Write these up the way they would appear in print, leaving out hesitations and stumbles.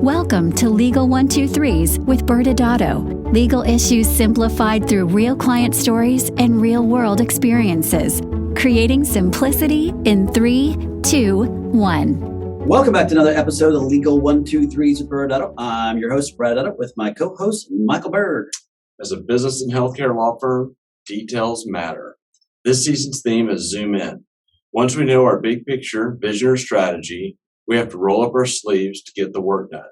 Welcome to Legal 123s with ByrdAdatto. Legal issues simplified through real client stories and real-world experiences. Creating simplicity in 3, 2, 1. Welcome back to another episode of Legal 123s with ByrdAdatto. I'm your host, ByrdAdatto, with my co-host, Michael Byrd. As a business and healthcare law firm, details matter. This season's theme is Zoom In. Once we know our big picture, vision, or strategy, we have to roll up our sleeves to get the work done.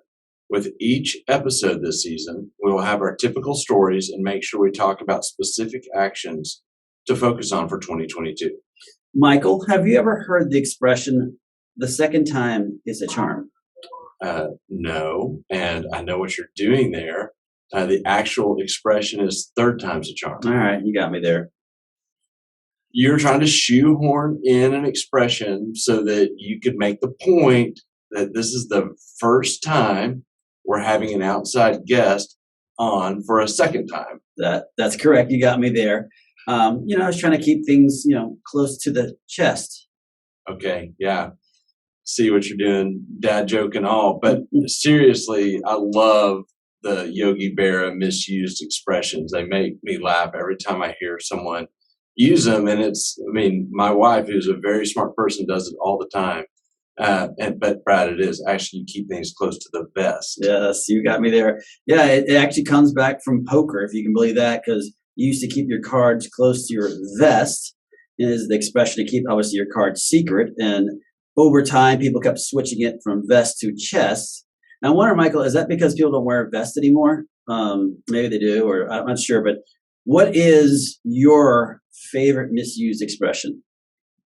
With each episode this season, we will have our typical stories and make sure we talk about specific actions to focus on for 2022. Michael, have you ever heard the expression, the second time is a charm? No, and I know what you're doing there. The actual expression is third time's a charm. All right, you got me there. You're trying to shoehorn in an expression so that you could make the point that this is the first time we're having an outside guest on for a second time. That's correct. You got me there. I was trying to keep things, close to the chest. Okay, yeah. See what you're doing, dad joke and all. But seriously, I love the Yogi Berra misused expressions. They make me laugh every time I hear someone use them. And my wife, who's a very smart person, does it all the time. But Brad, it is actually, you keep things close to the vest. Yes, you got me there. Yeah, it actually comes back from poker, if you can believe that, because you used to keep your cards close to your vest. It is the expression to keep, obviously, your cards secret. And over time, people kept switching it from vest to chest. And I wonder, Michael, is that because people don't wear vests anymore? Maybe they do, or I'm not sure. But what is your favorite misused expression?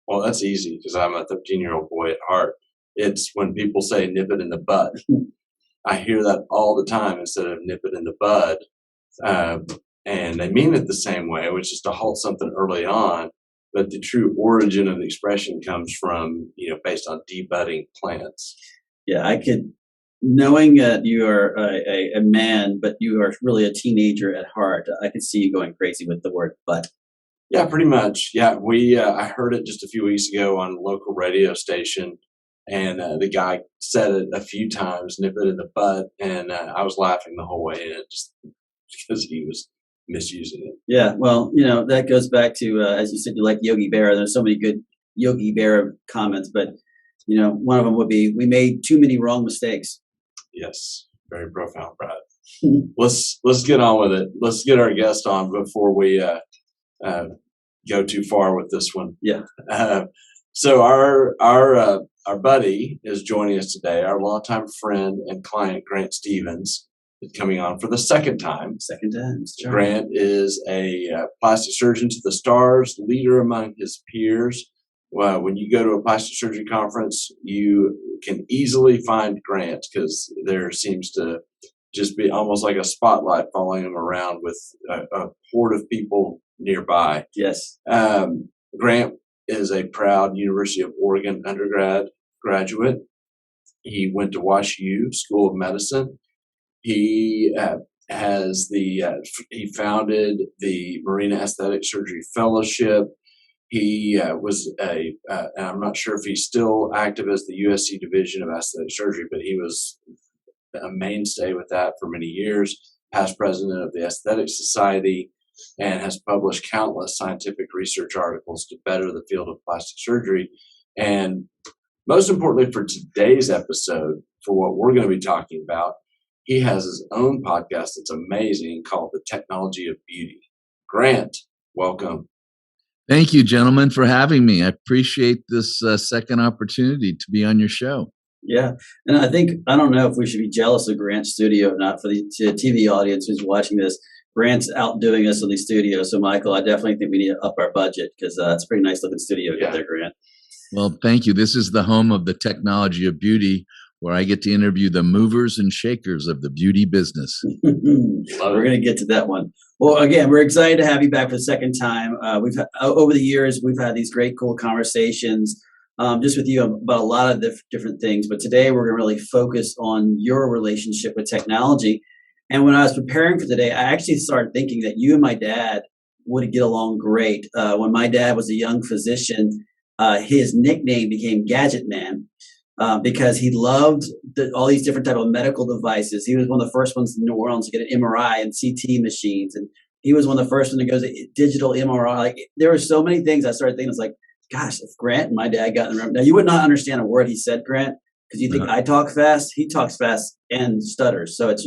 Well, that's easy because I'm a 13-year-old boy at heart. It's when people say nip it in the bud. I hear that all the time instead of nip it in the bud. And they mean it the same way, which is to halt something early on. But the true origin of the expression comes from, based on debudding plants. Yeah, knowing that you are a man, but you are really a teenager at heart, I could see you going crazy with the word bud. Yeah, pretty much. Yeah, I heard it just a few weeks ago on a local radio station, and the guy said it a few times, nip it in the bud, and I was laughing the whole way in, just because he was misusing it. Yeah, well, that goes back to, as you said, you like Yogi Berra. There's so many good Yogi Berra comments, but, one of them would be, we made too many wrong mistakes. Yes, very profound, Brad. Let's get on with it. Let's get our guest on before we go too far with this one. Yeah. So our buddy is joining us today. Our longtime friend and client, Grant Stevens, is coming on for the second time. Grant is a plastic surgeon to the stars, leader among his peers. When you go to a plastic surgery conference, you can easily find Grant because there seems to just be almost like a spotlight following him around with a horde of people nearby. Yes. Grant is a proud University of Oregon undergraduate. He went to WashU School of Medicine. He he founded the Marina Aesthetic Surgery Fellowship. He was I'm not sure if he's still active as the USC Division of Aesthetic Surgery, but he was a mainstay with that for many years, past president of the Aesthetic Society, and has published countless scientific research articles to better the field of plastic surgery. And most importantly for today's episode, for what we're going to be talking about, he has his own podcast that's amazing called The Technology of Beauty. Grant, welcome. Thank you, gentlemen, for having me. I appreciate this second opportunity to be on your show. Yeah. And I don't know if we should be jealous of Grant's studio or not. For the TV audience who's watching this, Grant's outdoing us in the studio. So, Michael, I definitely think we need to up our budget because it's a pretty nice looking studio you got there, Grant. Well, thank you. This is the home of the Technology of Beauty, where I get to interview the movers and shakers of the beauty business. We're going to get to that one. Well, again, we're excited to have you back for the second time. Over the years, we've had these great, cool conversations just with you about a lot of different things. But today, we're going to really focus on your relationship with technology. And when I was preparing for today, I actually started thinking that you and my dad would get along great. When my dad was a young physician, his nickname became Gadget Man. because he loved all these different type of medical devices. He was one of the first ones in New Orleans to get an MRI and CT machines, and he was one of the first ones to go to digital MRI. Like there were so many things I started thinking, it's like, gosh, if Grant and my dad got in the room, now you would not understand a word he said, Grant, because you think I talk fast. He talks fast and stutters, so it's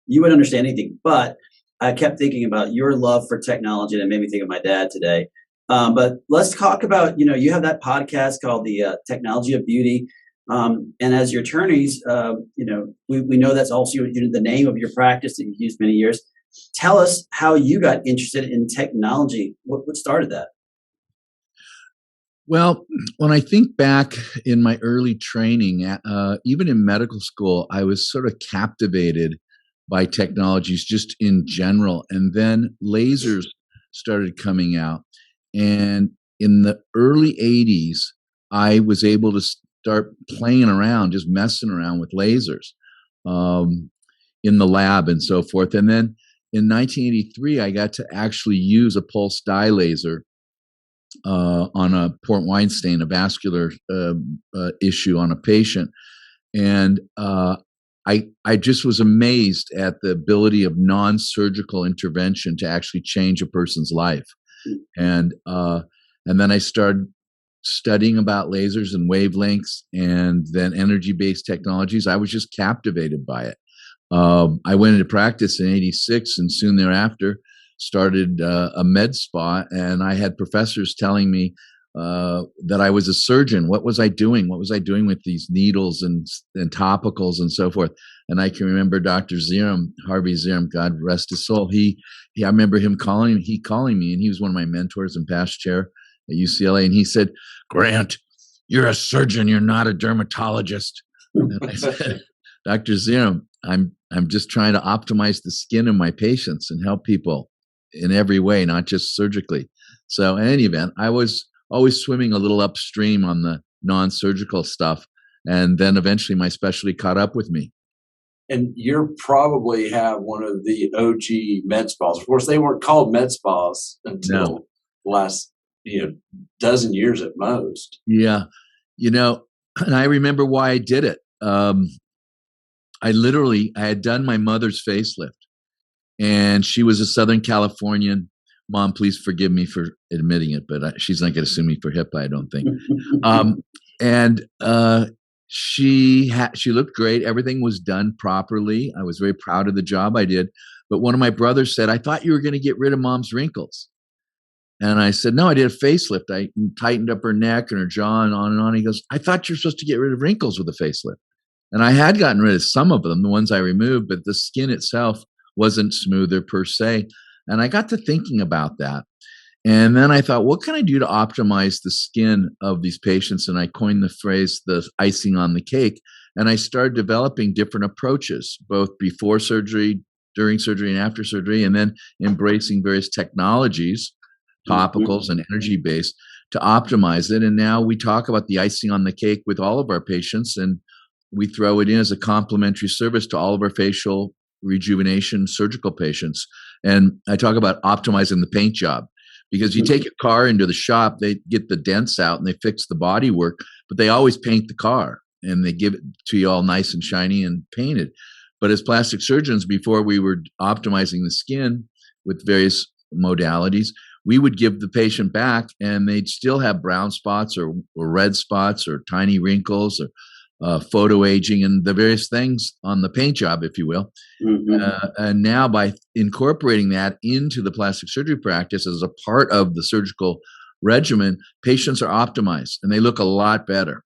you wouldn't understand anything. But I kept thinking about your love for technology, and it made me think of my dad today. But let's talk about, you have that podcast called the Technology of Beauty. And as your attorneys, we know that's also the name of your practice that you've used many years. Tell us how you got interested in technology. What started that? Well, when I think back in my early training, even in medical school, I was sort of captivated by technologies just in general. And then lasers started coming out. And in the early 80s, I was able to start playing around, just messing around with lasers in the lab and so forth. And then in 1983, I got to actually use a pulse dye laser on a port wine stain, a vascular issue on a patient. And I just was amazed at the ability of non-surgical intervention to actually change a person's life. And then I started studying about lasers and wavelengths and then energy-based technologies. I was just captivated by it. I went into practice in 86 and soon thereafter started a med spa, and I had professors telling me that I was a surgeon. What was I doing? What was I doing with these needles and topicals and so forth? And I can remember Dr. Zieram, Harvey Zieram, God rest his soul. I remember him calling me, and he was one of my mentors and past chair at UCLA. And he said, "Grant, you're a surgeon. You're not a dermatologist." And I said, "Dr. Zieram, I'm just trying to optimize the skin of my patients and help people in every way, not just surgically." So in any event, I was always swimming a little upstream on the non-surgical stuff. And then eventually my specialty caught up with me. And you probably have one of the OG med spas. Of course, they weren't called med spas until the last dozen years at most. Yeah. And I remember why I did it. I had done my mother's facelift, and she was a Southern Californian. Mom, please forgive me for admitting it, but she's not going to sue me for HIPAA, I don't think. She looked great. Everything was done properly. I was very proud of the job I did. But one of my brothers said, "I thought you were going to get rid of Mom's wrinkles." And I said, "No, I did a facelift. I tightened up her neck and her jaw and on and on." He goes, "I thought you're supposed to get rid of wrinkles with a facelift." And I had gotten rid of some of them, the ones I removed, but the skin itself wasn't smoother per se. And I got to thinking about that. And then I thought, what can I do to optimize the skin of these patients? And I coined the phrase, the icing on the cake. And I started developing different approaches, both before surgery, during surgery, and after surgery, and then embracing various technologies, topicals and energy-based, to optimize it. And now we talk about the icing on the cake with all of our patients, and we throw it in as a complimentary service to all of our facial rejuvenation surgical patients. And I talk about optimizing the paint job, because you take your car into the shop, they get the dents out and they fix the body work, but they always paint the car and they give it to you all nice and shiny and painted. But as plastic surgeons, before we were optimizing the skin with various modalities, we would give the patient back and they'd still have brown spots or red spots or tiny wrinkles or photo aging and the various things on the paint job, if you will. And now by incorporating that into the plastic surgery practice as a part of the surgical regimen, patients are optimized and they look a lot better.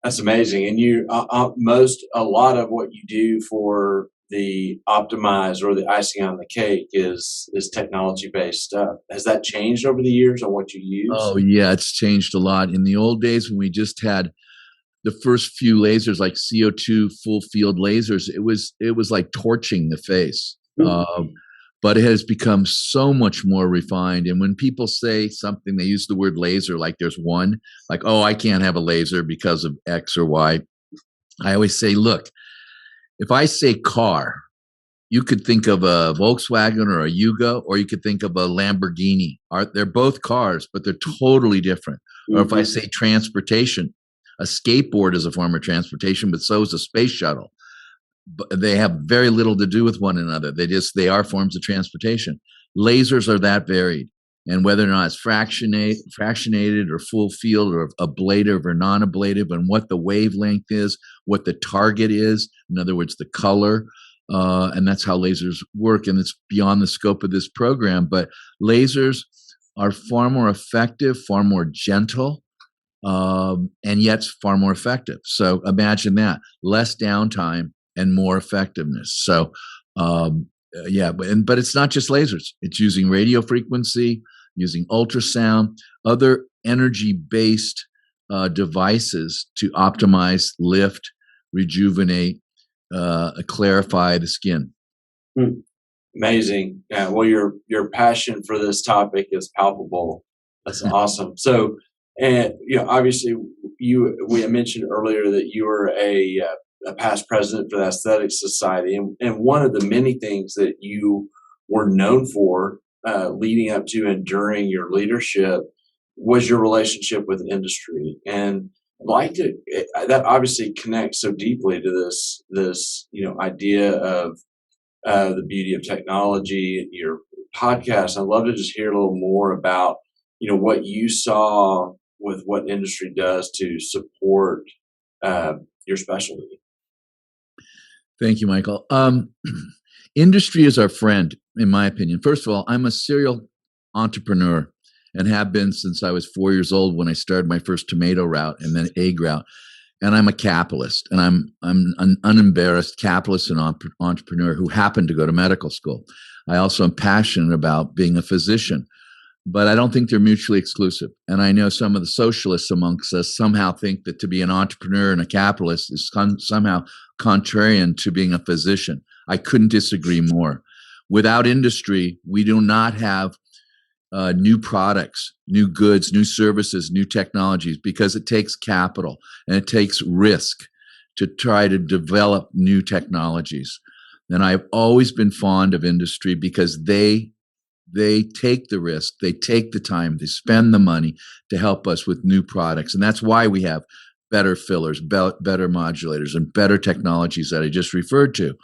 That's amazing. And you, a lot of what you do for the optimize or the icing on the cake is technology-based stuff. Has that changed over the years on what you use? Oh yeah, it's changed a lot. In the old days when we just had the first few lasers, like CO2 full field lasers, it was like torching the face. But it has become so much more refined. And when people say something, they use the word laser like there's one, like, "Oh, I can't have a laser because of X or Y." I always say, look, if I say car, you could think of a Volkswagen or a Yugo, or you could think of a Lamborghini. They're both cars, but they're totally different. Or if I say transportation, A skateboard is a form of transportation, but so is a space shuttle. But they have very little to do with one another. They are forms of transportation. Lasers are that varied. And whether or not it's fractionated or full field or ablative or non-ablative, and what the wavelength is, what the target is, in other words, the color, and that's how lasers work. And it's beyond the scope of this program. But lasers are far more effective, far more gentle, and yet far more effective. So imagine that. Less downtime and more effectiveness. So, but it's not just lasers. It's using radio frequency, using ultrasound, other energy-based devices to optimize, lift, rejuvenate, clarify the skin. Amazing. Yeah. Well, your passion for this topic is palpable. That's awesome. So, and obviously, we had mentioned earlier that you were a past president for the Aesthetics Society, and one of the many things that you were known for leading up to and during your leadership was your relationship with industry. And I'd like to that obviously connects so deeply to this idea of the beauty of technology, your podcast. I'd love to just hear a little more about what you saw with what industry does to support your specialty. Thank you, Michael. Industry is our friend, in my opinion. First of all, I'm a serial entrepreneur and have been since I was 4 years old when I started my first tomato route and then egg route. And I'm a capitalist, and I'm an unembarrassed capitalist and entrepreneur who happened to go to medical school. I also am passionate about being a physician, but I don't think they're mutually exclusive. And I know some of the socialists amongst us somehow think that to be an entrepreneur and a capitalist is somehow contrarian to being a physician. I couldn't disagree more. Without industry, we do not have new products, new goods, new services, new technologies, because it takes capital and it takes risk to try to develop new technologies. And I've always been fond of industry because they take the risk, they take the time, they spend the money to help us with new products. And that's why we have better fillers, better modulators, and better technologies that I just referred to.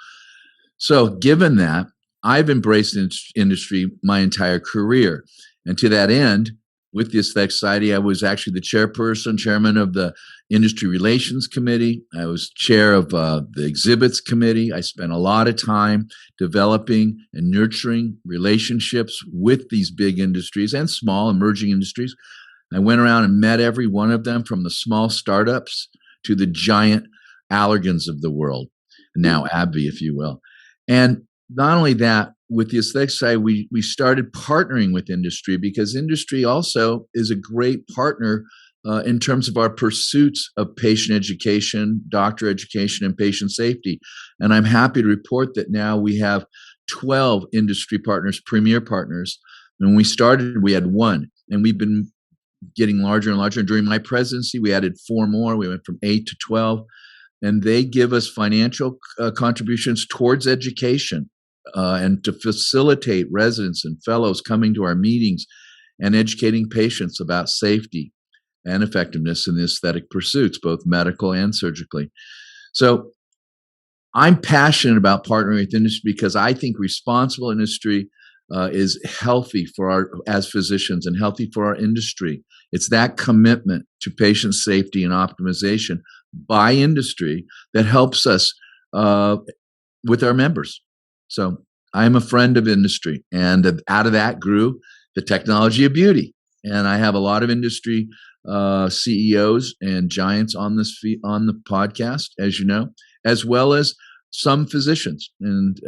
So given that, I've embraced industry my entire career. And to that end, with the Aesthetic Society, I was actually the chairman of the Industry Relations Committee. I was chair of the Exhibits Committee. I spent a lot of time developing and nurturing relationships with these big industries and small emerging industries. I went around and met every one of them, from the small startups to the giant Allergans of the world, now AbbVie, if you will. And not only that, with the Aesthetics Society, we started partnering with industry, because industry also is a great partner in terms of our pursuits of patient education, doctor education, and patient safety. And I'm happy to report that now we have 12 industry partners, premier partners. And when we started, we had one, and we've been getting larger and larger. During my presidency, we added 4 more. We went from 8 to 12. And they give us financial contributions towards education and to facilitate residents and fellows coming to our meetings and educating patients about safety and effectiveness in the aesthetic pursuits, both medical and surgically. So I'm passionate about partnering with industry because I think responsible industry is healthy for as physicians and healthy for our industry. It's that commitment to patient safety and optimization by industry that helps us with our members. So I'm a friend of industry, and out of that grew the technology of beauty. And I have a lot of industry CEOs and giants on the podcast, as you know, as well as some physicians. And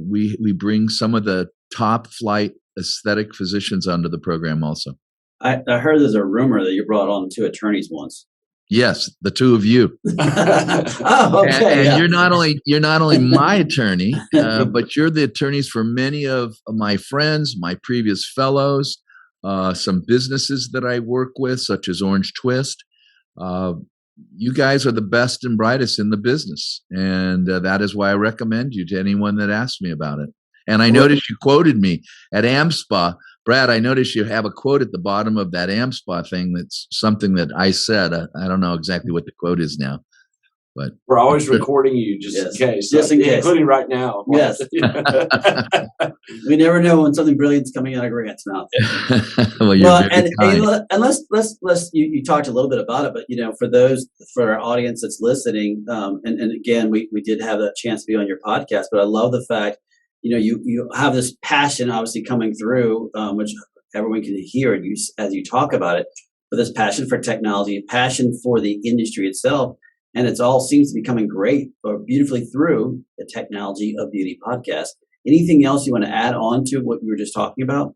we bring some of the top flight aesthetic physicians onto the program also. I heard there's a rumor that you brought on 2 attorneys once. Yes, the 2 of you. Oh, okay. And yeah. you're not only my attorney, but you're the attorneys for many of my friends, my previous fellows, some businesses that I work with, such as Orange Twist. You guys are the best and brightest in the business, and that is why I recommend you to anyone that asks me about it. And I noticed you quoted me at AmSpa Brad, I noticed you have a quote at the bottom of that AmSpa thing. That's something that I said. I don't know exactly what the quote is now, but we're always recording you just in case. Just in case. Including right now. Yes. We never know when something brilliant's coming out of Grant's mouth. Well, you're very kind. And let's you talked a little bit about it, but for our audience that's listening, and again, we did have that chance to be on your podcast, but I love the fact, you have this passion obviously coming through, which everyone can hear as you talk about it, but this passion for technology, passion for the industry itself. And it's all seems to be coming great or beautifully through the Technology of Beauty podcast. Anything else you want to add on to what we were just talking about?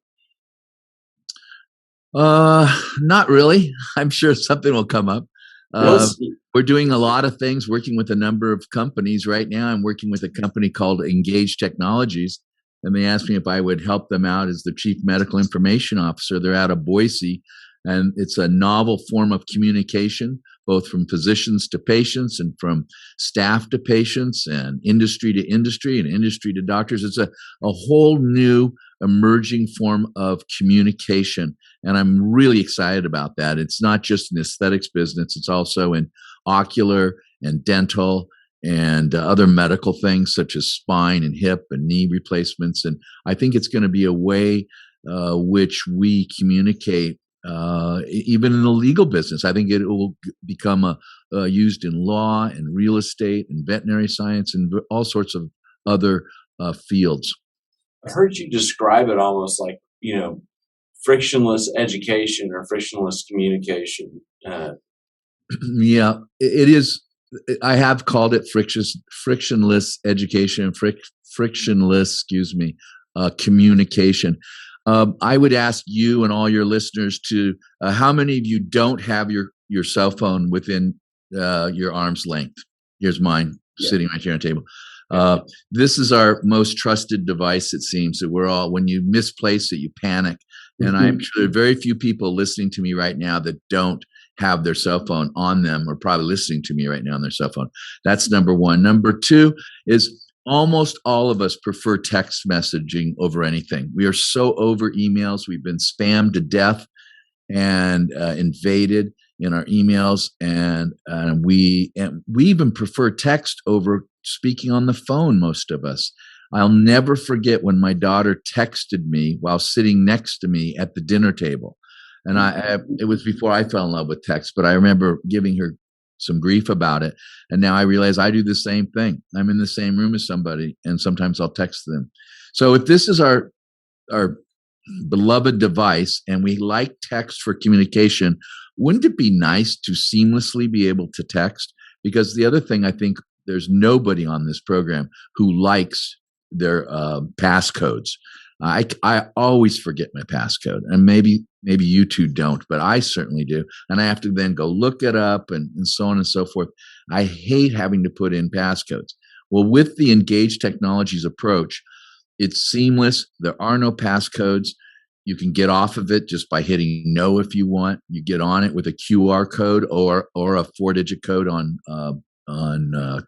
Not really. I'm sure something will come up. We're doing a lot of things, working with a number of companies right now. I'm working with a company called Engage Technologies, and they asked me if I would help them out as the Chief Medical Information Officer. They're out of Boise, and it's a novel form of communication, both from physicians to patients and from staff to patients and industry to industry and industry to doctors. It's a whole new emerging form of communication. And I'm really excited about that. It's not just an aesthetics business. It's also in ocular and dental and other medical things such as spine and hip and knee replacements. And I think it's going to be a way which we communicate even in the legal business. I think it will become used in law and real estate and veterinary science and all sorts of other fields. I heard you describe it almost like, frictionless education or frictionless communication. Yeah, it is. I have called it frictionless education, frictionless, communication. I would ask you and all your listeners to, how many of you don't have your cell phone within your arm's length? Here's mine sitting right here on the table. This is our most trusted device, it seems, that we're all, when you misplace it, you panic. And I'm sure there are very few people listening to me right now that don't have their cell phone on them, or probably listening to me right now on their cell phone. That's number one. Number two is almost all of us prefer text messaging over anything. We are so over emails. We've been spammed to death and invaded in our emails, and we even prefer text over speaking on the phone, most of us. I'll never forget when my daughter texted me while sitting next to me at the dinner table. And it was before I fell in love with text, but I remember giving her some grief about it. And now I realize I do the same thing. I'm in the same room as somebody, and sometimes I'll text them. So if this is our beloved device and we like text for communication, wouldn't it be nice to seamlessly be able to text? Because the other thing, I think there's nobody on this program who likes their passcodes. I always forget my passcode, and maybe you two don't, but I certainly do. And I have to then go look it up and so on and so forth. I hate having to put in passcodes. Well, with the Engage Technologies approach, it's seamless. There are no passcodes. You can get off of it just by hitting no if you want. You get on it with a QR code or a 4-digit code on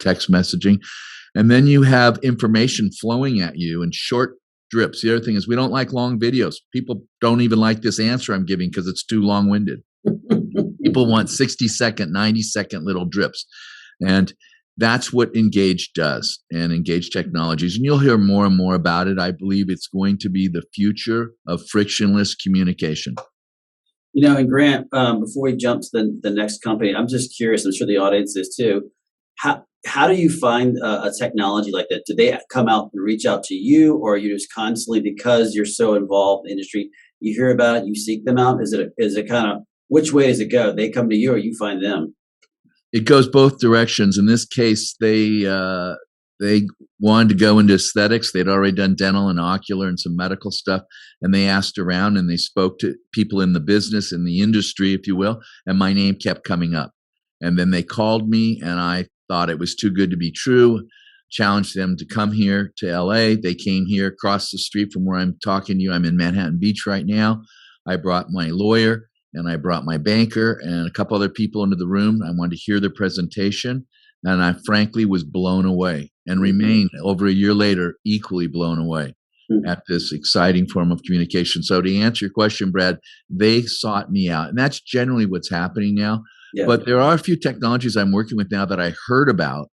text messaging. And then you have information flowing at you in short drips. The other thing is we don't like long videos. People don't even like this answer I'm giving because it's too long-winded. People want 60-second, 90-second little drips. And that's what Engage does, and Engage Technologies. And you'll hear more and more about it. I believe it's going to be the future of frictionless communication. And Grant, before we jump to the next company, I'm just curious, I'm sure the audience is too, how do you find a technology like that? Do they come out and reach out to you, or are you just constantly, because you're so involved in the industry, you hear about it, you seek them out? Is it kind of, which way does it go? They come to you or you find them? It goes both directions. In this case, they wanted to go into aesthetics. They'd already done dental and ocular and some medical stuff, and they asked around and they spoke to people in the business, in the industry, if you will, and my name kept coming up. And then they called me, and I thought it was too good to be true, challenged them to come here to LA. They came here across the street from where I'm talking to you. I'm in Manhattan Beach right now. I brought my lawyer and I brought my banker and a couple other people into the room. I wanted to hear their presentation, and I frankly was blown away and remained over a year later equally blown away. at this exciting form of communication. So to answer your question, Brad, they sought me out. And that's generally what's happening now. Yeah. But there are a few technologies I'm working with now that I heard about,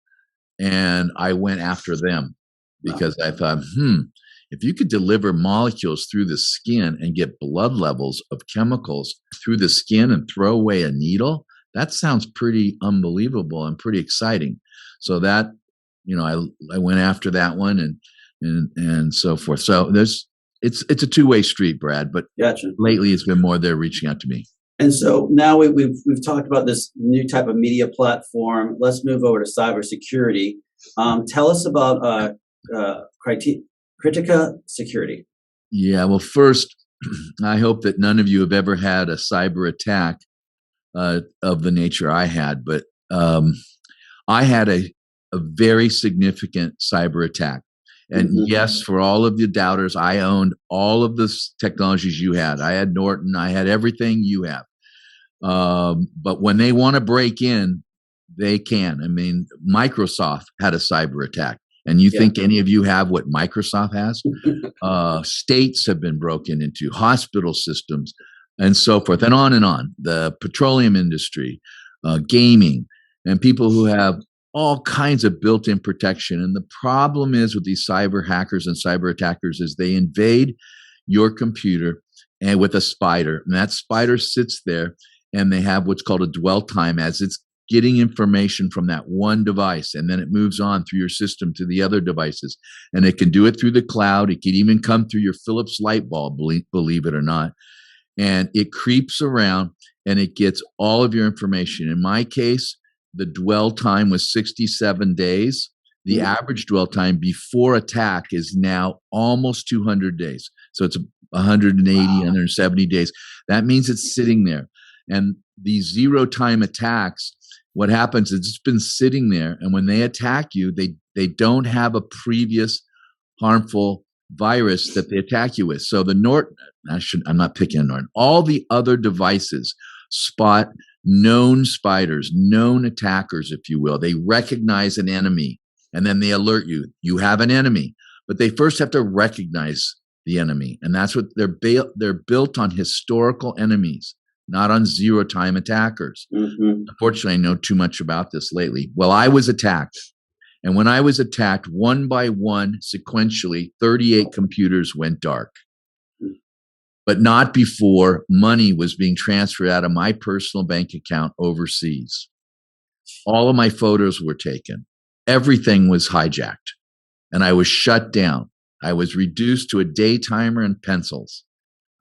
and I went after them because I thought, if you could deliver molecules through the skin and get blood levels of chemicals through the skin and throw away a needle, that sounds pretty unbelievable and pretty exciting. So that, I went after that one and so forth. So it's a two-way street, Brad, but Gotcha. Lately it's been more they're reaching out to me. And so now we've talked about this new type of media platform. Let's move over to cybersecurity. Tell us about Critica Security. Yeah, well, first, I hope that none of you have ever had a cyber attack of the nature I had, but I had a very significant cyber attack. And yes, for all of the doubters, I owned all of the technologies you had. I had Norton. I had everything you have. But when they want to break in, they can. I mean, Microsoft had a cyber attack. And you think any of you have what Microsoft has? States have been broken into, hospital systems, and so forth, and on and on. The petroleum industry, gaming, and people who have all kinds of built-in protection. And the problem is with these cyber hackers and cyber attackers is they invade your computer and with a spider. And that spider sits there and they have what's called a dwell time as it's getting information from that one device. And then it moves on through your system to the other devices. And it can do it through the cloud. It can even come through your Philips light bulb, believe it or not. And it creeps around and it gets all of your information. In my case, the dwell time was 67 days. The average dwell time before attack is now almost 200 days. So it's 180, 170 days. That means it's sitting there. And these zero time attacks, what happens is it's been sitting there. And when they attack you, they don't have a previous harmful virus that they attack you with. So the Norton, I'm not picking on Norton, all the other devices spot known spiders, known attackers, if you will. They recognize an enemy and then they alert you, you have an enemy. But they first have to recognize the enemy. And that's what they're built on historical enemies, not on zero time attackers. Unfortunately, I know too much about this lately. Well, I was attacked. And when I was attacked, one by one, sequentially, 38 computers went dark. But not before money was being transferred out of my personal bank account overseas. All of my photos were taken. Everything was hijacked. And I was shut down. I was reduced to a day timer and pencils.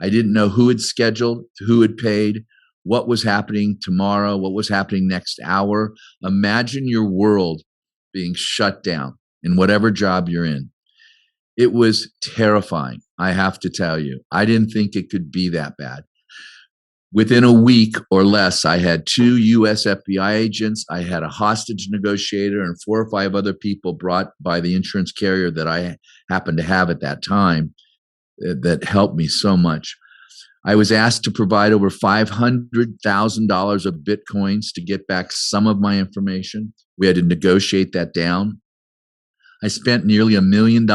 I didn't know who had scheduled, who had paid, what was happening tomorrow, what was happening next hour. Imagine your world being shut down in whatever job you're in. It was terrifying, I have to tell you. I didn't think it could be that bad. Within a week or less, I had 2 US FBI agents, I had a hostage negotiator, and 4 or 5 other people brought by the insurance carrier that I happened to have at that time that helped me so much. I was asked to provide over $500,000 of Bitcoins to get back some of my information. We had to negotiate that down. I spent nearly $1 million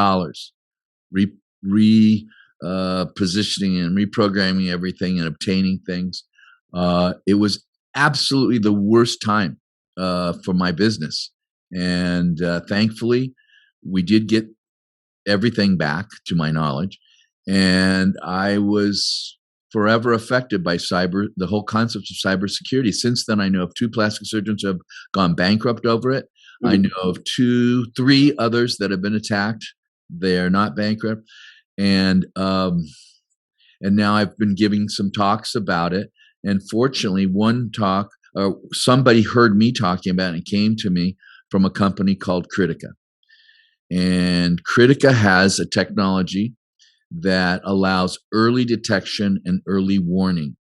positioning and reprogramming everything and obtaining things. It was absolutely the worst time for my business. And thankfully, we did get everything back, to my knowledge. And I was forever affected by the whole concept of cybersecurity. Since then, I know of 2 plastic surgeons who have gone bankrupt over it. I know of 2, 3 others that have been attacked. They are not bankrupt. And now I've been giving some talks about it. And fortunately, one talk, somebody heard me talking about it and came to me from a company called Critica. And Critica has a technology that allows early detection and early warning.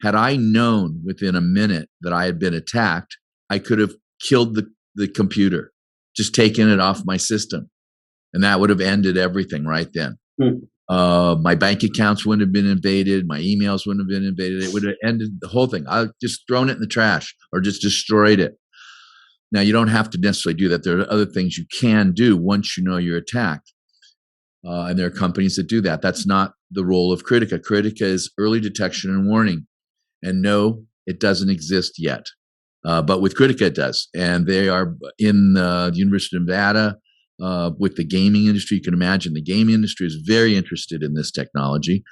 Had I known within a minute that I had been attacked, I could have killed the computer, just taken it off my system. And that would have ended everything right then. My bank accounts wouldn't have been invaded. My emails wouldn't have been invaded. It would have ended the whole thing. I'd just thrown it in the trash or just destroyed it. Now, you don't have to necessarily do that. There are other things you can do once you know you're attacked. And there are companies that do that. That's not the role of Critica. Critica is early detection and warning. And no, it doesn't exist yet. But with Critica, it does. And they are in the University of Nevada with the gaming industry. You can imagine the gaming industry is very interested in this technology.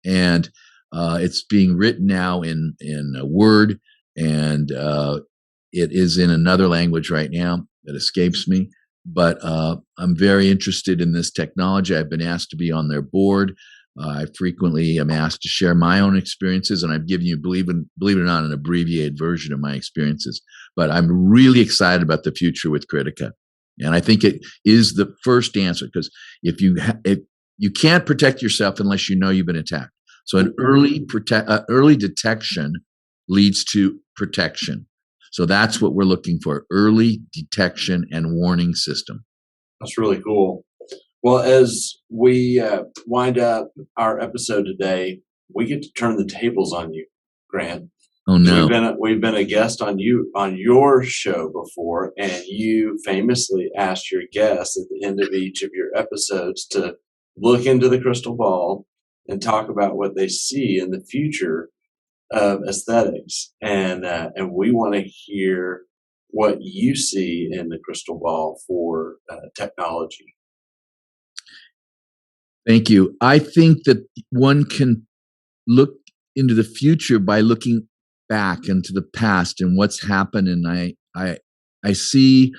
And it's being written now in Word, and it is in another language right now that escapes me. But I'm very interested in this technology. I've been asked to be on their board. I frequently am asked to share my own experiences, and I've given you, believe it or not, an abbreviated version of my experiences. But I'm really excited about the future with Critica, and I think it is the first answer, because if you can't protect yourself unless you know you've been attacked. So an early detection leads to protection. So that's what we're looking for: early detection and warning system. That's really cool. Well, as we wind up our episode today, we get to turn the tables on you, Grant. Oh no! We've been a guest on your show before, and you famously asked your guests at the end of each of your episodes to look into the crystal ball and talk about what they see in the future of aesthetics, and we want to hear what you see in the crystal ball for technology. Thank you. I think that one can look into the future by looking back into the past and what's happened. And I see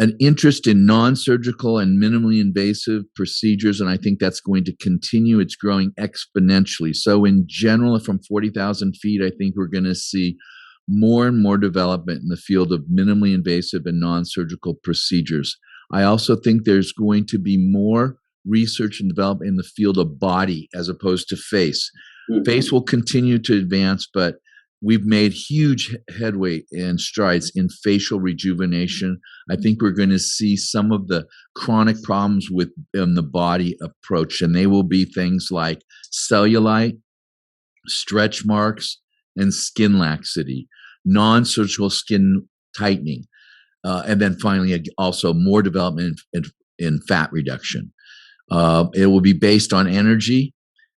an interest in non-surgical and minimally invasive procedures, and I think that's going to continue. It's growing exponentially. So in general, from 40,000 feet, I think we're going to see more and more development in the field of minimally invasive and non-surgical procedures. I also think there's going to be more research and development in the field of body as opposed to face. Face will continue to advance, but we've made huge headway and strides in facial rejuvenation. I think we're going to see some of the chronic problems with the body approach, and they will be things like cellulite, stretch marks, and skin laxity, non-surgical skin tightening, and then finally also more development in fat reduction. It will be based on energy.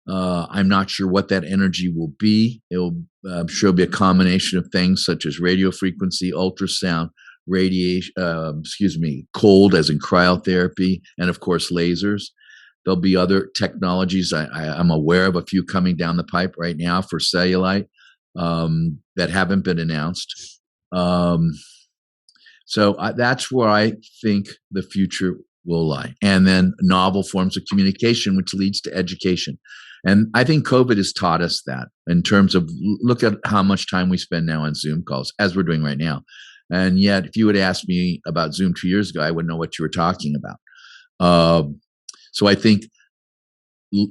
I'm not sure what that energy will be. I'm sure it'll be a combination of things such as radio frequency, ultrasound, radiation, cold as in cryotherapy, and of course lasers. There'll be other technologies. I'm aware of a few coming down the pipe right now for cellulite that haven't been announced. So that's where I think the future will lie. And then novel forms of communication, which leads to education. And I think COVID has taught us that in terms of, look at how much time we spend now on Zoom calls, as we're doing right now. And yet, if you would ask me about Zoom 2 years ago, I wouldn't know what you were talking about. So I think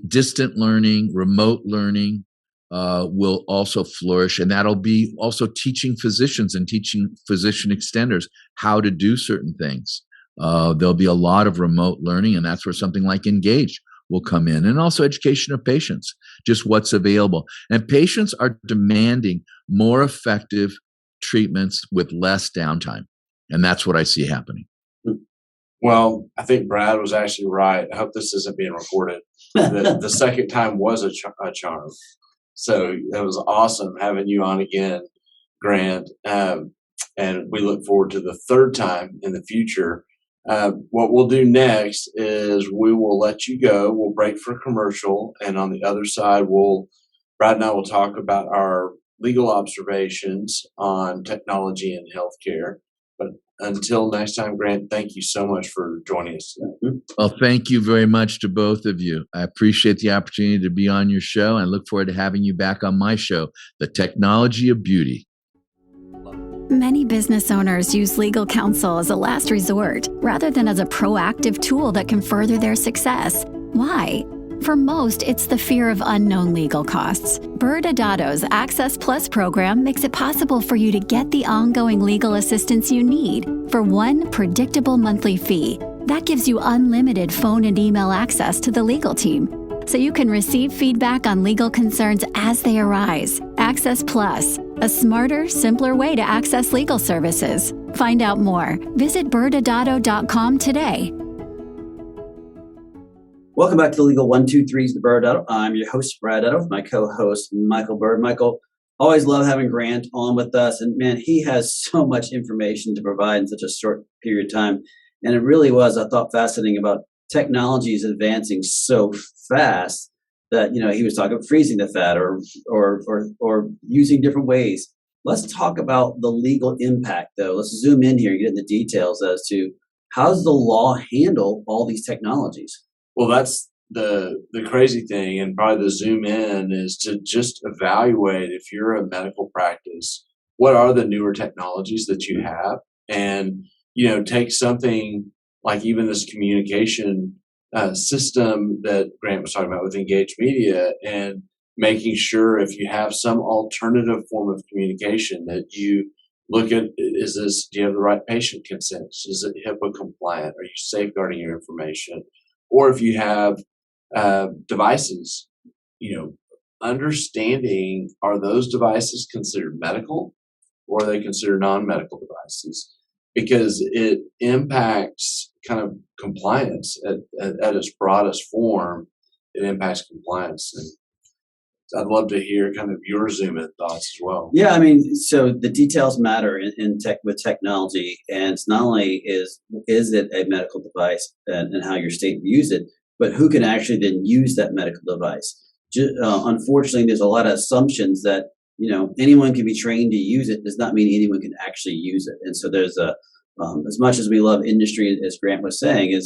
distant learning, remote learning will also flourish. And that'll be also teaching physicians and teaching physician extenders how to do certain things. There'll be a lot of remote learning, and that's where something like Engage will come in. And also education of patients, just what's available. And patients are demanding more effective treatments with less downtime. And that's what I see happening. Well, I think Brad was actually right. I hope this isn't being recorded. The second time was a charm. So it was awesome having you on again, Grant. And we look forward to the third time in the future. What we'll do next is we will let you go. We'll break for commercial. And on the other side, Brad and I will talk about our legal observations on technology and healthcare. But until next time, Grant, thank you so much for joining us today. Well, thank you very much to both of you. I appreciate the opportunity to be on your show. I look forward to having you back on my show, The Technology of Beauty. Many business owners use legal counsel as a last resort rather than as a proactive tool that can further their success. Why? For most, it's the fear of unknown legal costs. ByrdAdatto's Access Plus program makes it possible for you to get the ongoing legal assistance you need for one predictable monthly fee. That gives you unlimited phone and email access to the legal team, so you can receive feedback on legal concerns as they arise. Access Plus, a smarter, simpler way to access legal services. Find out more. Visit ByrdAdatto.com today. Welcome back to the Legal 123's the ByrdAdatto. I'm your host, ByrdAdatto, with my co-host, Michael Byrd. Michael, always love having Grant on with us. And man, he has so much information to provide in such a short period of time. And it really was, I thought, fascinating about technology is advancing so fast that, he was talking about freezing the fat or using different ways. Let's talk about the legal impact, though. Let's zoom in here and get into the details as to how does the law handle all these technologies? Well, that's the crazy thing, and probably the zoom in is to just evaluate, if you're a medical practice, what are the newer technologies that you have, and take something like even this communication system that Grant was talking about with Engaged Media, and making sure if you have some alternative form of communication that you look at, do you have the right patient consent? Is it HIPAA compliant? Are you safeguarding your information? Or if you have devices, understanding, are those devices considered medical or are they considered non-medical devices? Because it impacts kind of compliance at its broadest form. It impacts compliance. And I'd love to hear kind of your zoom in thoughts as well. Yeah, so the details matter in tech with technology, and it's not only is it a medical device and how your state views it, but who can actually then use that medical device. Unfortunately, there's a lot of assumptions that anyone can be trained to use it does not mean anyone can actually use it, and so there's as much as we love industry, as Grant was saying,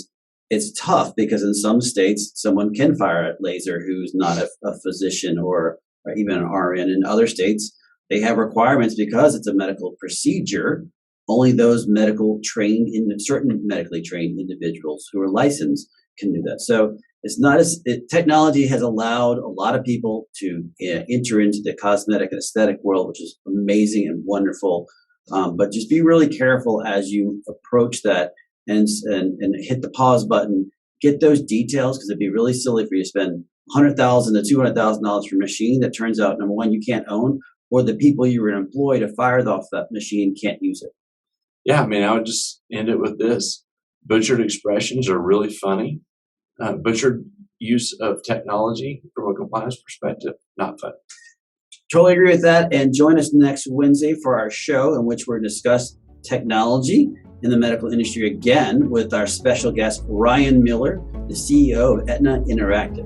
it's tough because in some states, someone can fire a laser who's not a physician or even an RN. In other states, they have requirements because it's a medical procedure. Only those certain medically trained individuals who are licensed can do that. So it's not technology has allowed a lot of people to enter into the cosmetic and aesthetic world, which is amazing and wonderful. But just be really careful as you approach that. And hit the pause button, get those details, because it'd be really silly for you to spend $100,000 to $200,000 for a machine that turns out, number one, you can't own, or the people you were employed to fire off that machine can't use it. Yeah, I would just end it with this. Butchered expressions are really funny. Butchered use of technology from a compliance perspective, not fun. Totally agree with that. And join us next Wednesday for our show in which we're discuss technology in the medical industry again with our special guest, Ryan Miller, the CEO of Aetna Interactive.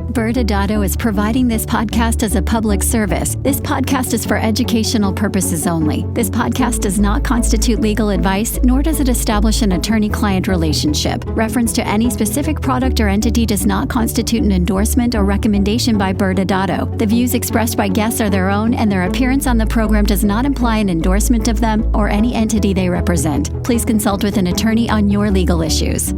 ByrdAdatto is providing this podcast as a public service. This podcast is for educational purposes only. This podcast does not constitute legal advice, nor does it establish an attorney-client relationship. Reference to any specific product or entity does not constitute an endorsement or recommendation by ByrdAdatto. The views expressed by guests are their own, and their appearance on the program does not imply an endorsement of them or any entity they represent. Please consult with an attorney on your legal issues.